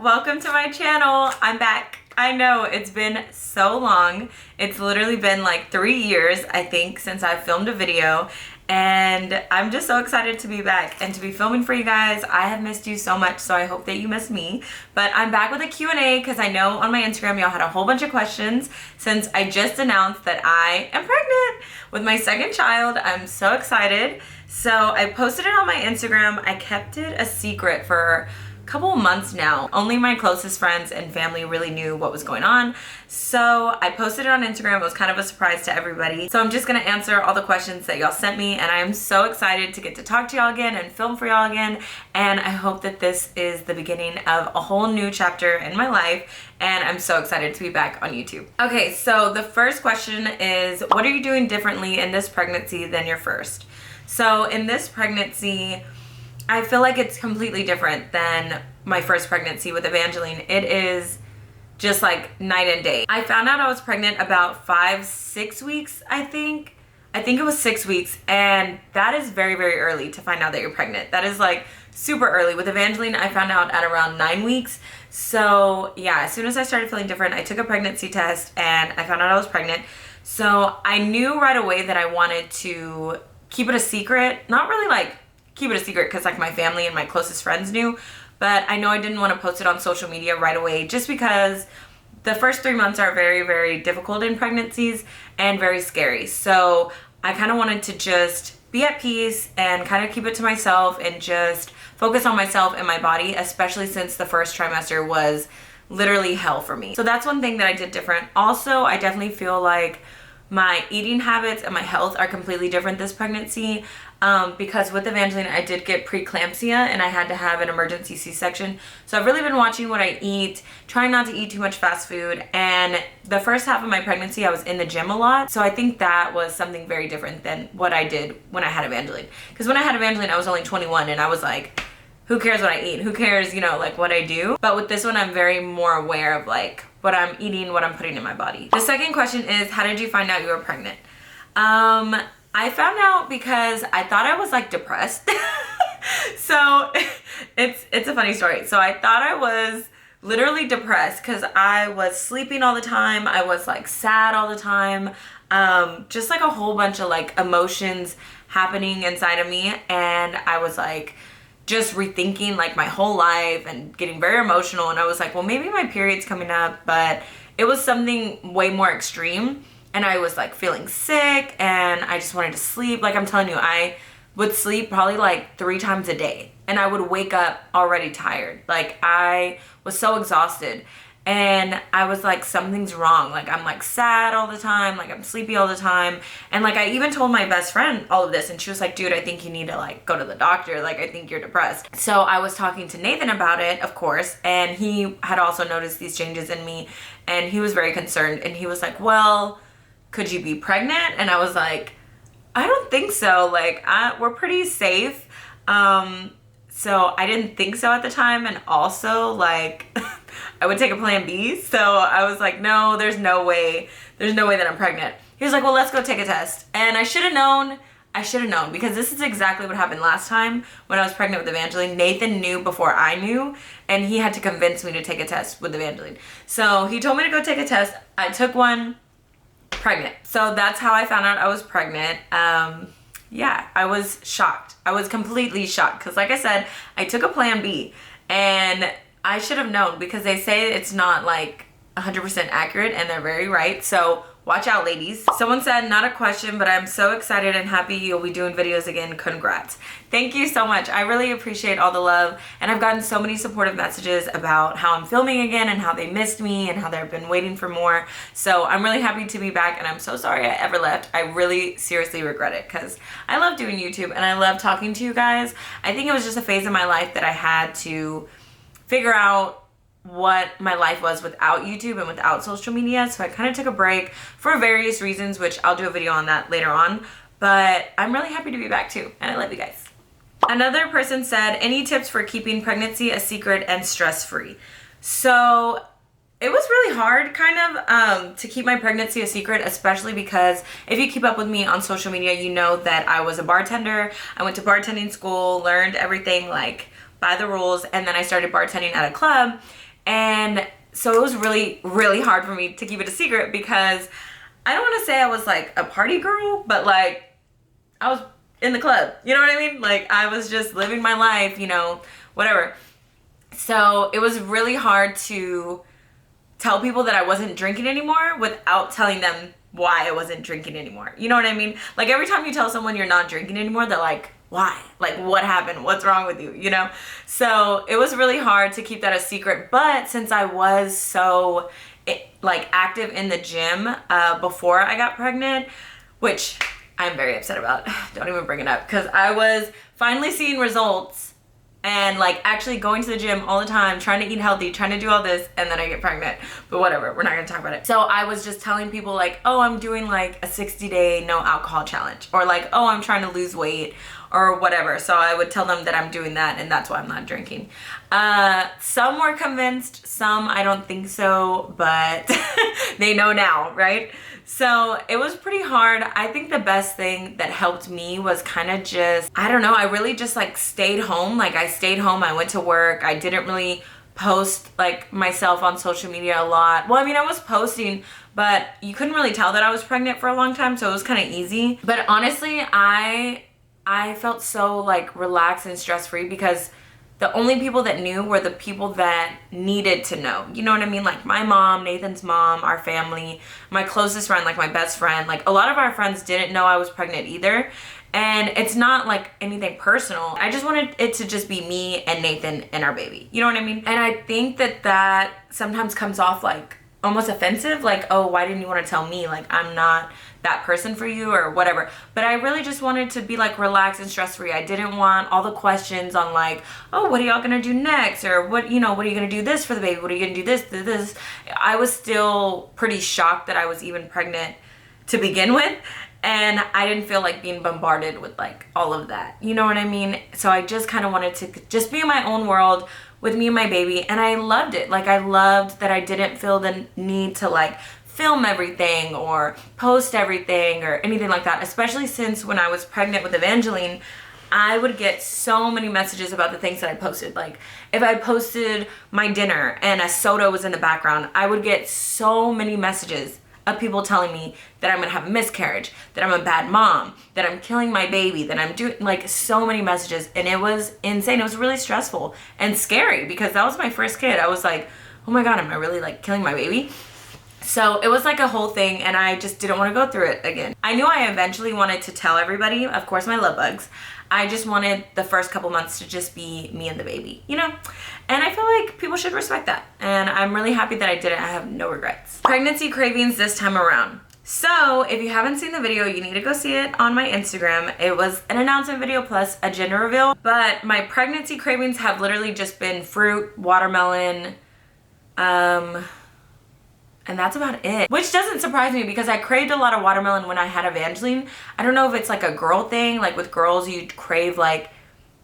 welcome to my channel. I'm back. I know it's been so long. It's literally been like 3 years, I think, since I filmed a video, and I'm just so excited to be back and to be filming for you guys. I have missed you so much, so I hope that you miss me. But I'm back with a Q&A because I know on my Instagram y'all had a whole bunch of questions since I just announced that I am pregnant with my second child. I'm so excited. So I posted it on my Instagram. I kept it a secret for couple of months now. Only my closest friends and family really knew what was going on. So I posted it on Instagram. It was kind of a surprise to everybody. So I'm just gonna answer all the questions that y'all sent me, and I am so excited to get to talk to y'all again and film for y'all again. And I hope that this is the beginning of a whole new chapter in my life, and I'm so excited to be back on YouTube. Okay, so the first question is, what are you doing differently in this pregnancy than your first? So in this pregnancy, I feel like it's completely different than my first pregnancy with Evangeline. It is just like night and day. I found out I was pregnant about 5-6 weeks, I think. I think it was 6 weeks, and that is very, very early to find out that you're pregnant. That is like super early. With Evangeline, I found out at around 9 weeks. So yeah, as soon as I started feeling different, I took a pregnancy test and I found out I was pregnant. So I knew right away that I wanted to keep it a secret. Not really like keep it a secret because like my family and my closest friends knew, but I know I didn't want to post it on social media right away just because the first 3 months are very, very difficult in pregnancies and very scary. So I kind of wanted to just be at peace and kind of keep it to myself and just focus on myself and my body, especially since the first trimester was literally hell for me. So that's one thing that I did different. Also, I definitely feel like my eating habits and my health are completely different this pregnancy because with Evangeline, I did get preeclampsia and I had to have an emergency C-section. So I've really been watching what I eat, trying not to eat too much fast food. And the first half of my pregnancy, I was in the gym a lot. So I think that was something very different than what I did when I had Evangeline. Because when I had Evangeline, I was only 21 and I was like, who cares what I eat? Who cares, you know, like what I do? But with this one, I'm very more aware of like what I'm eating, what I'm putting in my body. The second question is, how did you find out you were pregnant? I found out because I thought I was like depressed. So it's a funny story. So I thought I was literally depressed because I was sleeping all the time. I was like sad all the time. Just like a whole bunch of like emotions happening inside of me. And I was like, just rethinking like my whole life and getting very emotional. And I was like, well, maybe my period's coming up, but it was something way more extreme. And I was like feeling sick and I just wanted to sleep. Like I'm telling you, I would sleep probably like 3 times a day and I would wake up already tired. Like I was so exhausted and I was like, something's wrong. Like I'm like sad all the time. Like I'm sleepy all the time. And like I even told my best friend all of this and she was like, dude, I think you need to like go to the doctor. Like I think you're depressed. So I was talking to Nathan about it, of course, and he had also noticed these changes in me and he was very concerned and he was like, well, could you be pregnant? And I was like, I don't think so. Like we're pretty safe. So I didn't think so at the time. And also like I would take a plan B. So I was like, no, there's no way that I'm pregnant. He was like, well, let's go take a test. And I should have known because this is exactly what happened last time when I was pregnant with Evangeline. Nathan knew before I knew and he had to convince me to take a test with Evangeline. So he told me to go take a test. I took one. Pregnant. So that's how I found out I was pregnant. Yeah, I was shocked. I was completely shocked because like I said, I took a plan B and I should have known because they say it's not like 100% accurate and they're very right. So watch out, ladies. Someone said, not a question, but I'm so excited and happy you'll be doing videos again. Congrats. Thank you so much. I really appreciate all the love. And I've gotten so many supportive messages about how I'm filming again and how they missed me and how they've been waiting for more. So I'm really happy to be back and I'm so sorry I ever left. I really seriously regret it because I love doing YouTube and I love talking to you guys. I think it was just a phase in my life that I had to figure out what my life was without YouTube and without social media. So I kind of took a break for various reasons, which I'll do a video on that later on. But I'm really happy to be back too. And I love you guys. Another person said, any tips for keeping pregnancy a secret and stress-free? So it was really hard kind of to keep my pregnancy a secret, especially because if you keep up with me on social media, you know that I was a bartender. I went to bartending school, learned everything like by the rules, and then I started bartending at a club. And so it was really, really hard for me to keep it a secret because I don't want to say I was like a party girl, but like I was in the club, you know what I mean? Like I was just living my life, you know, whatever. So it was really hard to tell people that I wasn't drinking anymore without telling them why I wasn't drinking anymore. You know what I mean? Like every time you tell someone you're not drinking anymore, they're like, why? Like what happened? What's wrong with you? You know? So it was really hard to keep that a secret. But since I was so like active in the gym before I got pregnant, which I'm very upset about, don't even bring it up, because I was finally seeing results and like actually going to the gym all the time, trying to eat healthy, trying to do all this, and then I get pregnant. But whatever, we're not gonna talk about it. So I was just telling people like, oh, I'm doing like a 60-day no alcohol challenge, or like, oh, I'm trying to lose weight, or whatever. So I would tell them that I'm doing that and that's why I'm not drinking. Some were convinced, some I don't think so, but they know now, right? So it was pretty hard. I think the best thing that helped me was kind of just, I don't know, I really just like stayed home. Like I stayed home, I went to work. I didn't really post like myself on social media a lot. Well, I mean, I was posting, but you couldn't really tell that I was pregnant for a long time. So it was kind of easy. But honestly, I felt so like relaxed and stress-free because the only people that knew were the people that needed to know. You know what I mean? Like my mom, Nathan's mom, our family, my closest friend, like my best friend. Like a lot of our friends didn't know I was pregnant either. And it's not like anything personal. I just wanted it to just be me and Nathan and our baby. You know what I mean? And I think that that sometimes comes off like almost offensive. Like, oh, why didn't you want to tell me? Like I'm not that person for you or whatever. But I really just wanted to be like relaxed and stress-free. I didn't want all the questions on like, oh, what are y'all gonna do next? Or what, you know, what are you gonna do this for the baby? What are you gonna do this? I was still pretty shocked that I was even pregnant to begin with. And I didn't feel like being bombarded with like all of that. You know what I mean? So I just kind of wanted to just be in my own world with me and my baby. And I loved it. Like I loved that I didn't feel the need to like film everything or post everything or anything like that, especially since when I was pregnant with Evangeline, I would get so many messages about the things that I posted. Like if I posted my dinner and a soda was in the background, I would get so many messages of people telling me that I'm gonna have a miscarriage, that I'm a bad mom, that I'm killing my baby, that I'm doing like so many messages. And it was insane. It was really stressful and scary because that was my first kid. I was like, oh my God, am I really like killing my baby? So it was like a whole thing and I just didn't want to go through it again. I knew I eventually wanted to tell everybody, of course, my love bugs. I just wanted the first couple months to just be me and the baby, you know? And I feel like people should respect that. And I'm really happy that I did it. I have no regrets. Pregnancy cravings this time around. So if you haven't seen the video, you need to go see it on my Instagram. It was an announcement video plus a gender reveal. But my pregnancy cravings have literally just been fruit, watermelon, and that's about it. Which doesn't surprise me because I craved a lot of watermelon when I had Evangeline. I don't know if it's like a girl thing. Like with girls, you crave like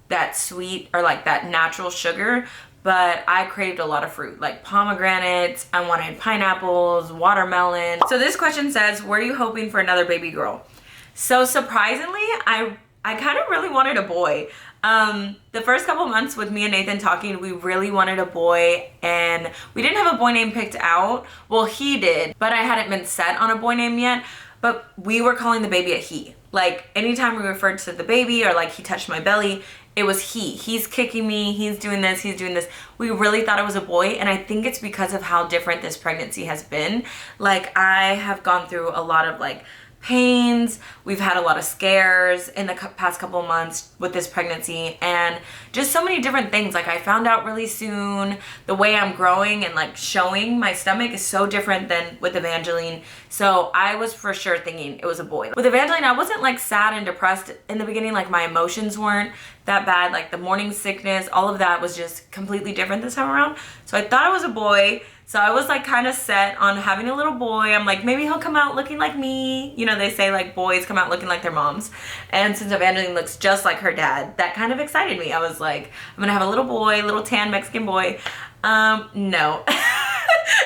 that sweet or like that natural sugar. But I craved a lot of fruit, like pomegranates. I wanted pineapples, watermelon. So this question says, were you hoping for another baby girl? So surprisingly, I kind of really wanted a boy. The first couple months with me and Nathan talking, we really wanted a boy and we didn't have a boy name picked out. Well, he did, but I hadn't been set on a boy name yet, but we were calling the baby a he. Like anytime we referred to the baby or like he touched my belly, it was he. He's kicking me, he's doing this, he's doing this. We really thought it was a boy, and I think it's because of how different this pregnancy has been. Like I have gone through a lot of like pains. We've had a lot of scares in the past couple of months with this pregnancy and just so many different things. Like I found out really soon the way I'm growing and like showing my stomach is so different than with Evangeline. So I was for sure thinking it was a boy. With Evangeline, I wasn't like sad and depressed in the beginning. Like my emotions weren't that bad. Like the morning sickness, all of that was just completely different this time around. So I thought it was a boy. So I was like kind of set on having a little boy. I'm like, maybe he'll come out looking like me. You know, they say like boys come out looking like their moms. And since Evangeline looks just like her dad, that kind of excited me. I was like, I'm gonna have a little boy, little tan Mexican boy. No,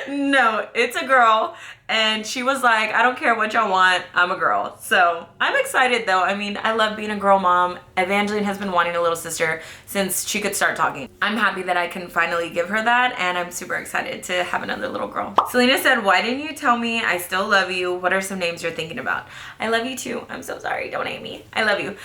no, it's a girl. and she was like, I don't care what y'all want, I'm a girl. So I'm excited though. I mean, I love being a girl mom. Evangeline has been wanting a little sister since she could start talking. I'm happy that I can finally give her that, and I'm super excited to have another little girl. Selena said, why didn't you tell me I still love you? What are some names you're thinking about? I love you too. I'm so sorry. Don't hate me. I love you.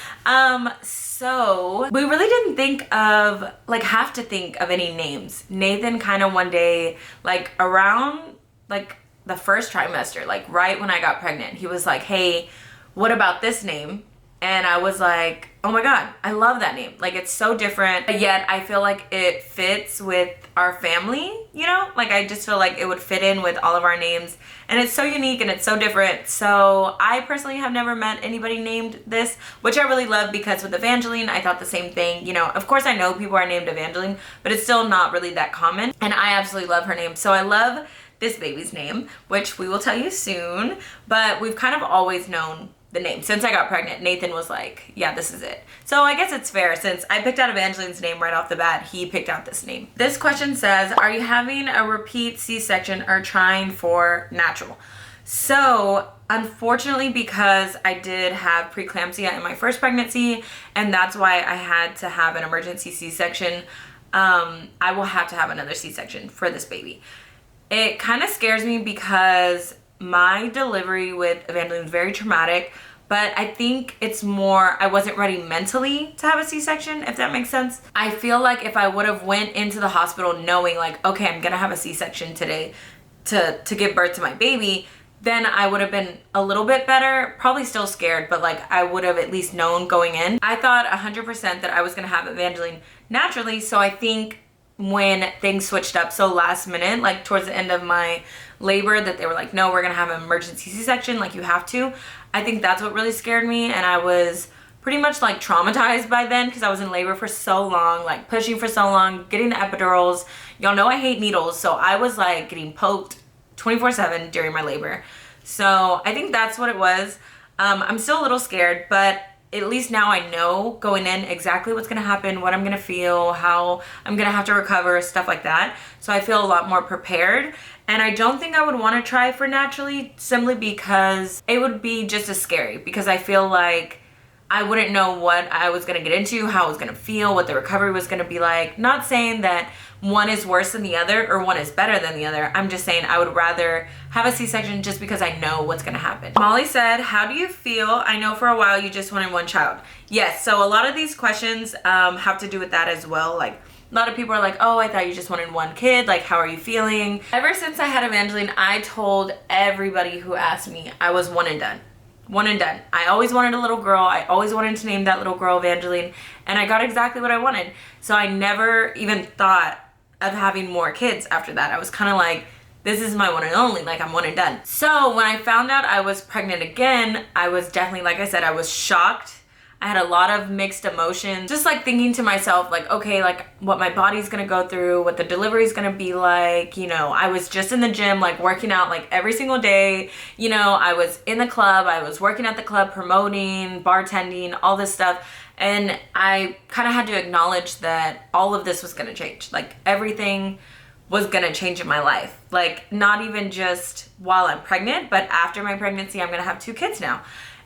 So we really didn't have to think of any names. Nathan kind of one day, like around like the first trimester, like right when I got pregnant, he was like, hey, what about this name? And I was like, oh my God, I love that name. Like, it's so different, but yet I feel like it fits with our family, you know? Like, I just feel like it would fit in with all of our names, and it's so unique and it's so different. So I personally have never met anybody named this, which I really love, because with Evangeline, I thought the same thing. You know, of course I know people are named Evangeline, but it's still not really that common, and I absolutely love her name. So I love this baby's name, which we will tell you soon, but we've kind of always known the name. Since I got pregnant, Nathan was like, yeah, this is it. So I guess it's fair, since I picked out Evangeline's name right off the bat, he picked out this name. This question says, are you having a repeat C-section or trying for natural? So unfortunately, because I did have preeclampsia in my first pregnancy, and that's why I had to have an emergency C-section, I will have to have another C-section for this baby. It kind of scares me because my delivery with Evangeline was very traumatic, but I think it's more, I wasn't ready mentally to have a C-section, if that makes sense. I feel like if I would have went into the hospital knowing like, okay, I'm gonna have a C-section today to give birth to my baby, then I would have been a little bit better, probably still scared, but like I would have at least known going in. I thought 100% that I was gonna have Evangeline naturally, so I think when things switched up so last minute, like towards the end of my labor, that they were like, no, we're gonna have an emergency C-section, like you have to. I think that's what really scared me, and I was pretty much like traumatized by then, because I was in labor for so long, like pushing for so long, getting the epidurals. Y'all know I hate needles, so I was like getting poked 24/7 during my labor. So I think that's what it was. I'm still a little scared, but at least now I know going in exactly what's gonna happen, what I'm gonna feel, how I'm gonna have to recover, stuff like that. So I feel a lot more prepared. And I don't think I would wanna try for naturally, simply because it would be just as scary, because I feel like I wouldn't know what I was gonna get into, how I was gonna feel, what the recovery was gonna be like. Not saying that one is worse than the other or one is better than the other. I'm just saying I would rather have a C-section just because I know what's gonna happen. Molly said, how do you feel? I know for a while you just wanted one child. Yes, so a lot of these questions have to do with that as well. Like, a lot of people are like, oh, I thought you just wanted one kid. Like, how are you feeling? Ever since I had Evangeline, I told everybody who asked me I was one and done. One and done. I always wanted a little girl. I always wanted to name that little girl Evangeline, and I got exactly what I wanted. So I never even thought of having more kids after that. I was kind of like, this is my one and only, like I'm one and done. So when I found out I was pregnant again, I was definitely, like I said, I was shocked. I had a lot of mixed emotions, just like thinking to myself, like, okay, like what my body's gonna go through, what the delivery is gonna be like. You know, I was just in the gym, like working out like every single day. You know, I was in the club, I was working at the club, promoting, bartending, all this stuff. And I kind of had to acknowledge that all of this was gonna change. Like everything was gonna change in my life. Like not even just while I'm pregnant, but after my pregnancy, I'm gonna have 2 kids now.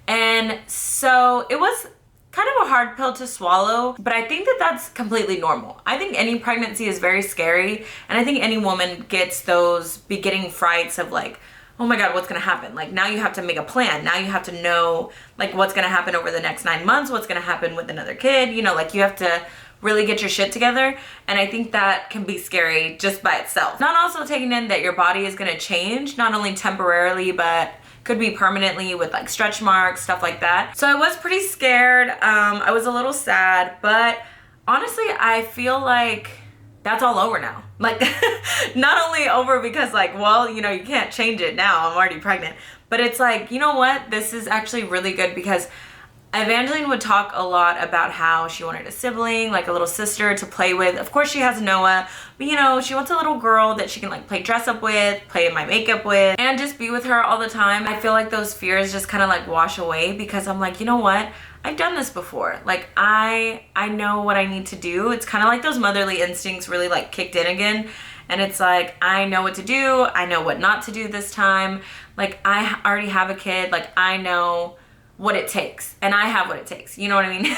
And so it was kind of a hard pill to swallow, but I think that that's completely normal. I think any pregnancy is very scary, and I think any woman gets those beginning frights of like, oh my God, what's gonna happen? Like now you have to make a plan. Now you have to know like what's gonna happen over the next 9 months, what's gonna happen with another kid, you know, like you have to really get your shit together. And I think that can be scary just by itself. Not also taking in that your body is gonna change, not only temporarily, but could be permanently with like stretch marks, stuff like that. So I was pretty scared. I was a little sad, but honestly, I feel like that's all over now. Like not only over because like, well, you know, you can't change it now, I'm already pregnant, but it's like, you know what? This is actually really good, because Evangeline would talk a lot about how she wanted a sibling, like a little sister to play with. Of course she has Noah, but you know, she wants a little girl that she can like play dress up with, play in my makeup with, and just be with her all the time. I feel like those fears just kind of like wash away, because I'm like, you know what? I've done this before. Like I know what I need to do. It's kind of like those motherly instincts really like kicked in again. and it's like, I know what to do, I know what not to do this time. Like, I already have a kid, like I know what it takes, and I have what it takes, you know what I mean?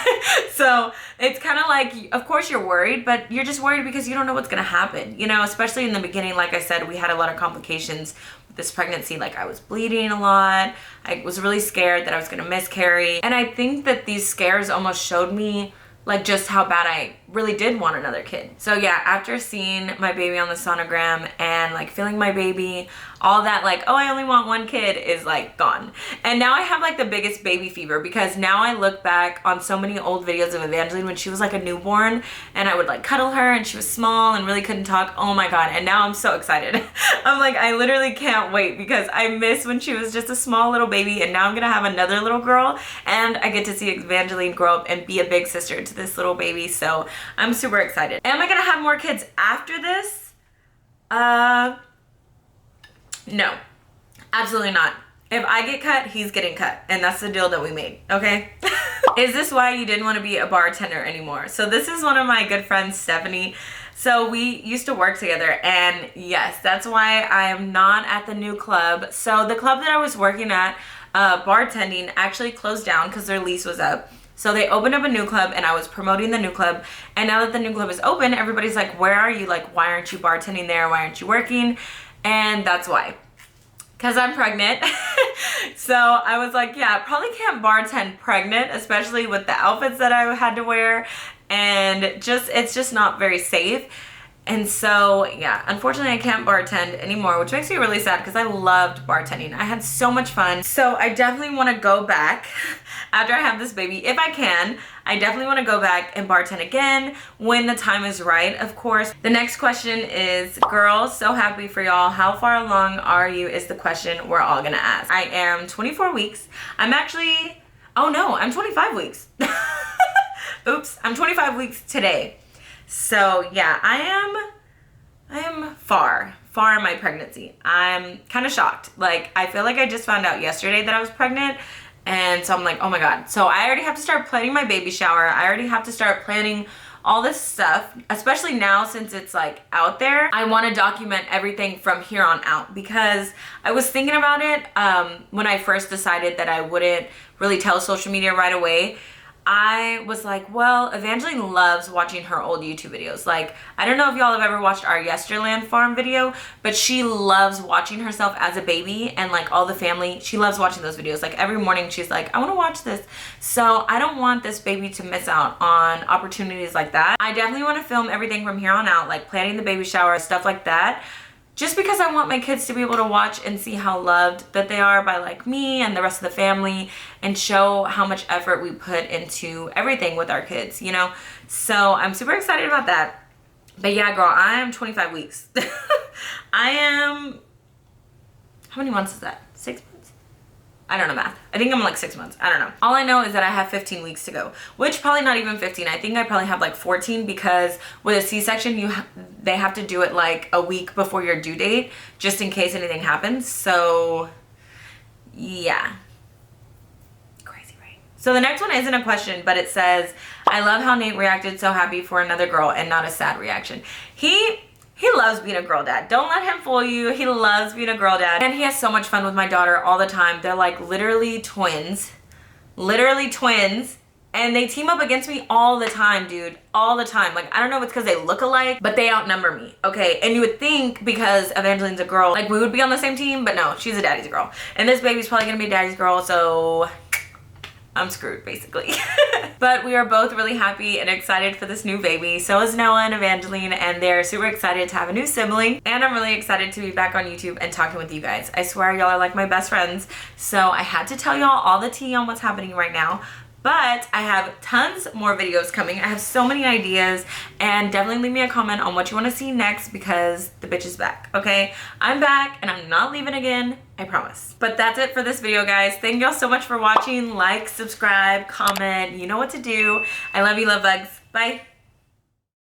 So it's kind of like, of course you're worried, but you're just worried because you don't know what's gonna happen, you know, especially in the beginning. Like I said, we had a lot of complications with this pregnancy. Like, I was bleeding a lot, I was really scared that I was gonna miscarry, and I think that these scares almost showed me like just how bad I really did want another kid. So yeah, after seeing my baby on the sonogram and like feeling my baby, all that like, oh, I only want one kid is like gone. And now I have like the biggest baby fever, because now I look back on so many old videos of Evangeline when she was like a newborn, and I would like cuddle her and she was small and really couldn't talk. Oh my God. And now I'm so excited. I'm like, I literally can't wait, because I miss when she was just a small little baby, and now I'm gonna have another little girl, and I get to see Evangeline grow up and be a big sister to this little baby. So I'm super excited. Am I gonna have more kids after this? No, absolutely not. If I get cut, he's getting cut, and that's the deal that we made, okay? Is this why you didn't want to be a bartender anymore? So this is one of my good friends, Stephanie. So we used to work together, and yes, that's why I am not at the new club. So the club that I was working at, bartending, actually closed down because their lease was up. So they opened up a new club, and I was promoting the new club. And now that the new club is open, everybody's like, where are you? Like, why aren't you bartending there? Why aren't you working? And that's why. Because I'm pregnant. So I was like, yeah, I probably can't bartend pregnant, especially with the outfits that I had to wear. And it's just not very safe. And so, yeah, unfortunately I can't bartend anymore, which makes me really sad, because I loved bartending. I had so much fun. So I definitely want to go back after I have this baby. If I can, I definitely want to go back and bartend again when the time is right, of course. The next question is, girls, so happy for y'all. How far along are you is the question we're all going to ask. I am 24 weeks. I'm actually, oh no, I'm 25 weeks. Oops, I'm 25 weeks today. So yeah, I am far in my pregnancy. I'm kind of shocked. Like, I feel like I just found out yesterday that I was pregnant. And so I'm like, oh my God. So I already have to start planning my baby shower. I already have to start planning all this stuff, especially now since it's like out there. I want to document everything from here on out, because I was thinking about it when I first decided that I wouldn't really tell social media right away. I was like, well, Evangeline loves watching her old YouTube videos. Like, I don't know if y'all have ever watched our Yesterland farm video, but she loves watching herself as a baby, and like all the family, she loves watching those videos. Like, every morning she's like, I want to watch this. So I don't want this baby to miss out on opportunities like that. I definitely want to film everything from here on out, like planning the baby shower, stuff like that. Just because I want my kids to be able to watch and see how loved that they are by like me and the rest of the family, and show how much effort we put into everything with our kids, you know? So I'm super excited about that. But yeah, girl, I am 25 weeks. I am, how many months is that? 6 months? I don't know math. I think I'm like 6 months. I don't know. All I know is that I have 15 weeks to go, which probably not even 15. I think I probably have like 14, because with a C-section, they have to do it like a week before your due date, just in case anything happens. So yeah. Crazy, right? So the next one isn't a question, but it says, I love how Nate reacted so happy for another girl and not a sad reaction. He loves being a girl dad. Don't let him fool you. He loves being a girl dad. And he has so much fun with my daughter all the time. They're like literally twins. Literally twins. And they team up against me all the time, dude. All the time. Like, I don't know if it's because they look alike, but they outnumber me, okay? And you would think because Evangeline's a girl, like, we would be on the same team, but no, she's a daddy's girl. And this baby's probably gonna be a daddy's girl, so I'm screwed, basically. But we are both really happy and excited for this new baby. So is Noah and Evangeline, and they're super excited to have a new sibling. And I'm really excited to be back on YouTube and talking with you guys. I swear y'all are like my best friends. So I had to tell y'all all the tea on what's happening right now. But I have tons more videos coming. I have so many ideas, and definitely leave me a comment on what you want to see next, because the bitch is back, okay? I'm back and I'm not leaving again, I promise. But that's it for this video, guys. Thank y'all so much for watching. Like, subscribe, comment, you know what to do. I love you, love bugs. Bye.